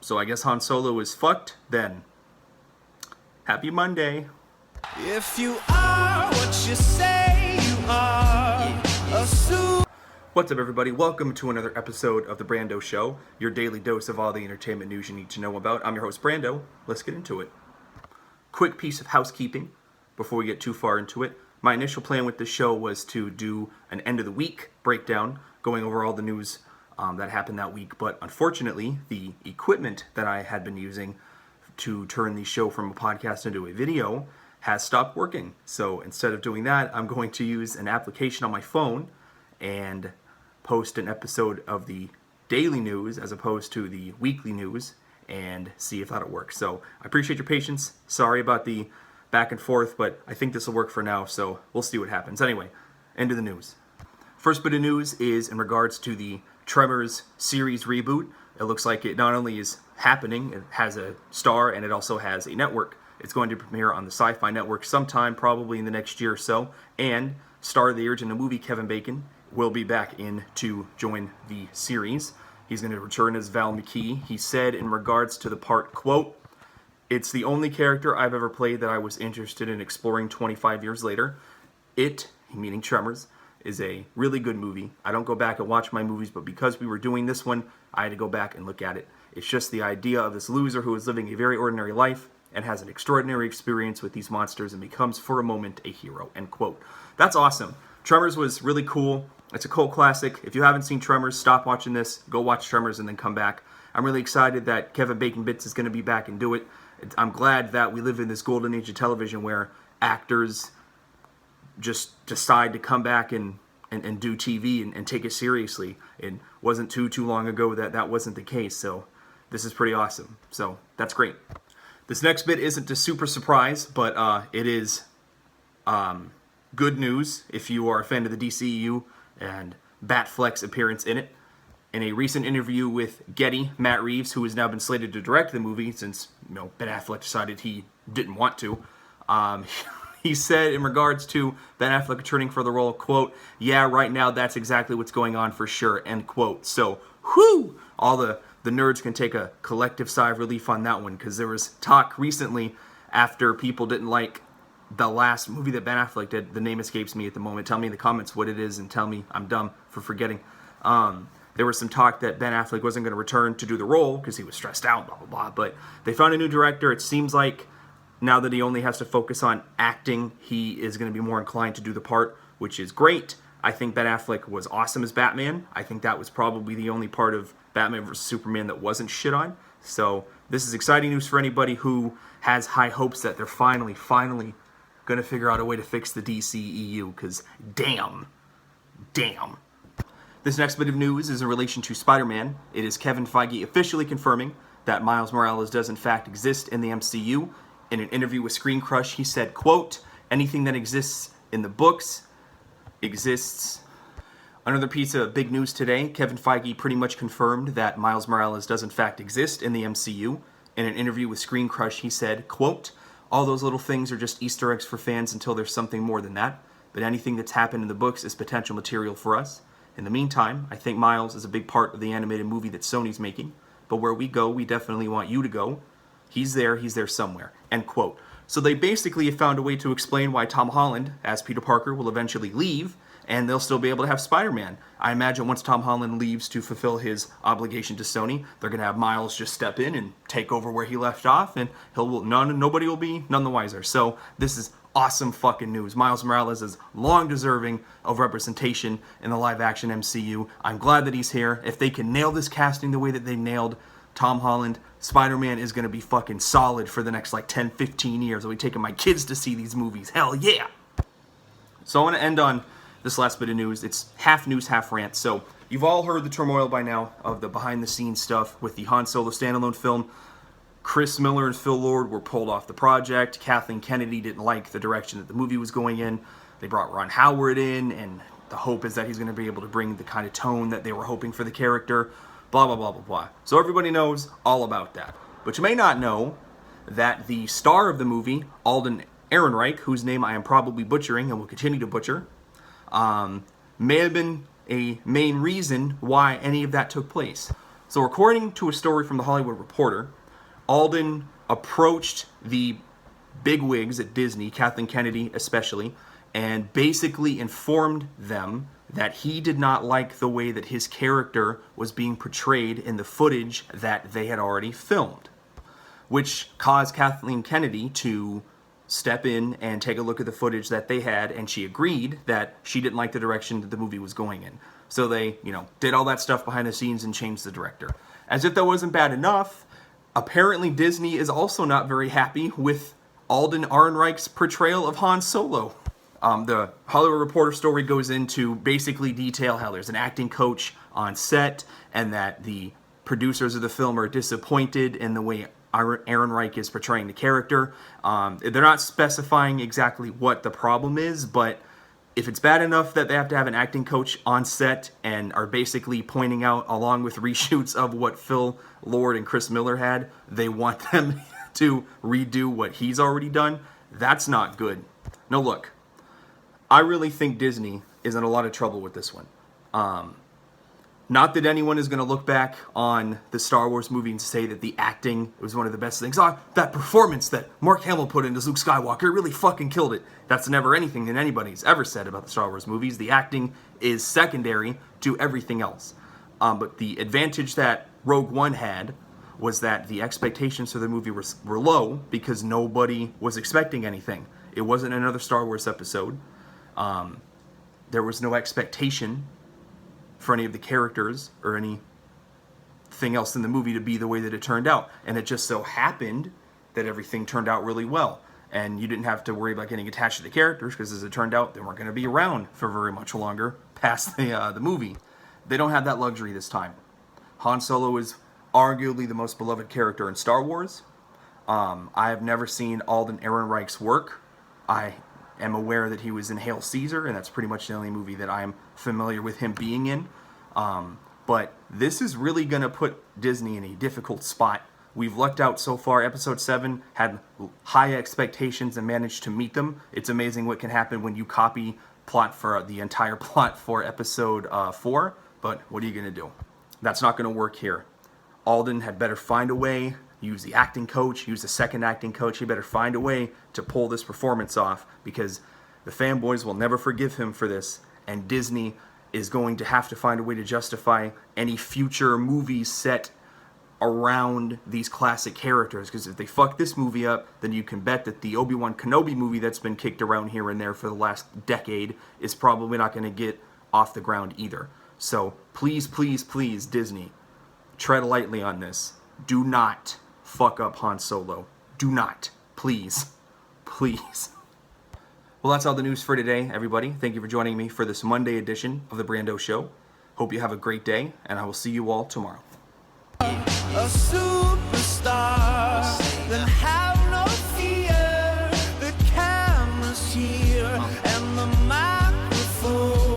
So I guess Han Solo is fucked then. Happy Monday. If you are what you say you are, assume. What's up, everybody? Welcome to another episode of the Brando Show, your daily dose of all the entertainment news you need to know about. I'm your host, Brando. Let's get into it. Quick piece of housekeeping before we get too far into it. My initial plan with this show was to do an end of the week breakdown, going over all the news that happened that week, but unfortunately, the equipment that I had been using to turn the show from a podcast into a video has stopped working. So instead of doing that, I'm going to use an application on my phone and post an episode of the daily news as opposed to the weekly news and see if that'll work. So I appreciate your patience. Sorry about the back and forth, but I think this will work for now, so we'll see what happens. Anyway, end of the news. First bit of news is in regards to the Tremors series reboot. It looks like it not only is happening, it has a star and it also has a network. It's going to premiere on the Sci-Fi Network sometime, probably in the next year or so, and star of the original movie, Kevin Bacon, will be back in to join the series. He's going to return as Val McKee. He said in regards to the part, quote, "It's the only character I've ever played that I was interested in exploring 25 years later. It," meaning Tremors, "is a really good movie. I don't go back and watch my movies, but because we were doing this one, I had to go back and look at it. It's just the idea of this loser who is living a very ordinary life and has an extraordinary experience with these monsters and becomes for a moment a hero," end quote. That's awesome. Tremors was really cool. It's a cult classic. If you haven't seen Tremors, stop watching this, go watch Tremors, and then come back. I'm really excited that Kevin Bacon Bits is going to be back and do it. I'm glad that we live in this golden age of television where actors just decide to come back and do TV and take it seriously. It wasn't too long ago that wasn't the case, so this is pretty awesome. So that's great. This next bit isn't a super surprise, but it is good news if you are a fan of the DCEU and Batfleck's appearance in it. In a recent interview with Getty, Matt Reeves, who has now been slated to direct the movie since Ben Affleck decided he didn't want to, he said in regards to Ben Affleck returning for the role, quote, "Yeah, right now that's exactly what's going on for sure," end quote. So, whew, all the nerds can take a collective sigh of relief on that one, because there was talk recently after people didn't like the last movie that Ben Affleck did. The name escapes me at the moment. Tell me in the comments what it is and tell me I'm dumb for forgetting. There was some talk that Ben Affleck wasn't going to return to do the role because he was stressed out, blah, blah, blah. But they found a new director. It seems like now that he only has to focus on acting, he is going to be more inclined to do the part, which is great. I think Ben Affleck was awesome as Batman. I think that was probably the only part of Batman vs. Superman that wasn't shit on. So this is exciting news for anybody who has high hopes that they're finally going to figure out a way to fix the DCEU, because damn. This next bit of news is in relation to Spider-Man. It is Kevin Feige officially confirming that Miles Morales does in fact exist in the MCU. In an interview with Screen Crush, he said, quote, "Anything that exists in the books exists." Another piece of big news today, Kevin Feige pretty much confirmed that Miles Morales does in fact exist in the MCU. In an interview with Screen Crush, he said, quote, "All those little things are just Easter eggs for fans until there's something more than that. But anything that's happened in the books is potential material for us. In the meantime, I think Miles is a big part of the animated movie that Sony's making. But where we go, we definitely want you to go. He's there somewhere," end quote. So they basically have found a way to explain why Tom Holland, as Peter Parker, will eventually leave, and they'll still be able to have Spider-Man. I imagine once Tom Holland leaves to fulfill his obligation to Sony, they're going to have Miles just step in and take over where he left off, and nobody will be none the wiser. So this is awesome fucking news. Miles Morales is long deserving of representation in the live-action MCU. I'm glad that he's here. If they can nail this casting the way that they nailed Tom Holland, Spider-Man is going to be fucking solid for the next 10, 15 years. I'll be taking my kids to see these movies. Hell yeah! So I want to end on this last bit of news. It's half news, half rant. So you've all heard the turmoil by now of the behind-the-scenes stuff with the Han Solo standalone film. Chris Miller and Phil Lord were pulled off the project. Kathleen Kennedy didn't like the direction that the movie was going in. They brought Ron Howard in, and the hope is that he's going to be able to bring the kind of tone that they were hoping for the character. Blah, blah, blah, blah, blah. So everybody knows all about that. But you may not know that the star of the movie, Alden Ehrenreich, whose name I am probably butchering and will continue to butcher, may have been a main reason why any of that took place. So according to a story from The Hollywood Reporter, Alden approached the bigwigs at Disney, Kathleen Kennedy especially, and basically informed them that he did not like the way that his character was being portrayed in the footage that they had already filmed, which caused Kathleen Kennedy to step in and take a look at the footage that they had, and she agreed that she didn't like the direction that the movie was going in. So they, did all that stuff behind the scenes and changed the director. As if that wasn't bad enough, apparently Disney is also not very happy with Alden Ehrenreich's portrayal of Han Solo. The Hollywood Reporter story goes into basically detail how there's an acting coach on set and that the producers of the film are disappointed in the way Ehrenreich is portraying the character. They're not specifying exactly what the problem is, but if it's bad enough that they have to have an acting coach on set and are basically pointing out, along with reshoots of what Phil Lord and Chris Miller had, they want them to redo what he's already done, that's not good. Now look, I really think Disney is in a lot of trouble with this one. Not that anyone is going to look back on the Star Wars movie and say that the acting was one of the best things. That performance that Mark Hamill put into Luke Skywalker really fucking killed it. That's never anything that anybody's ever said about the Star Wars movies. The acting is secondary to everything else. But the advantage that Rogue One had was that the expectations for the movie were low because nobody was expecting anything. It wasn't another Star Wars episode. There was no expectation for any of the characters or anything else in the movie to be the way that it turned out. And it just so happened that everything turned out really well. And you didn't have to worry about getting attached to the characters because, as it turned out, they weren't going to be around for very much longer past the movie. They don't have that luxury this time. Han Solo is arguably the most beloved character in Star Wars. I have never seen Alden Ehrenreich's work. I am aware that he was in Hail Caesar, and that's pretty much the only movie that I'm familiar with him being in. But this is really going to put Disney in a difficult spot. We've lucked out so far. Episode 7 had high expectations and managed to meet them. It's amazing what can happen when you copy plot for the entire plot for episode 4, but what are you going to do? That's not going to work here. Alden had better find a way, use the acting coach, use the second acting coach. He better find a way to pull this performance off because the fanboys will never forgive him for this, and Disney is going to have to find a way to justify any future movies set around these classic characters, because if they fuck this movie up, then you can bet that the Obi-Wan Kenobi movie that's been kicked around here and there for the last decade is probably not going to get off the ground either. So please, please, please, Disney, tread lightly on this. Do not fuck up Han Solo. Do not. Please. Please. Well, that's all the news for today, everybody. Thank you for joining me for this Monday edition of The Brando Show. Hope you have a great day, and I will see you all tomorrow. A superstar, then how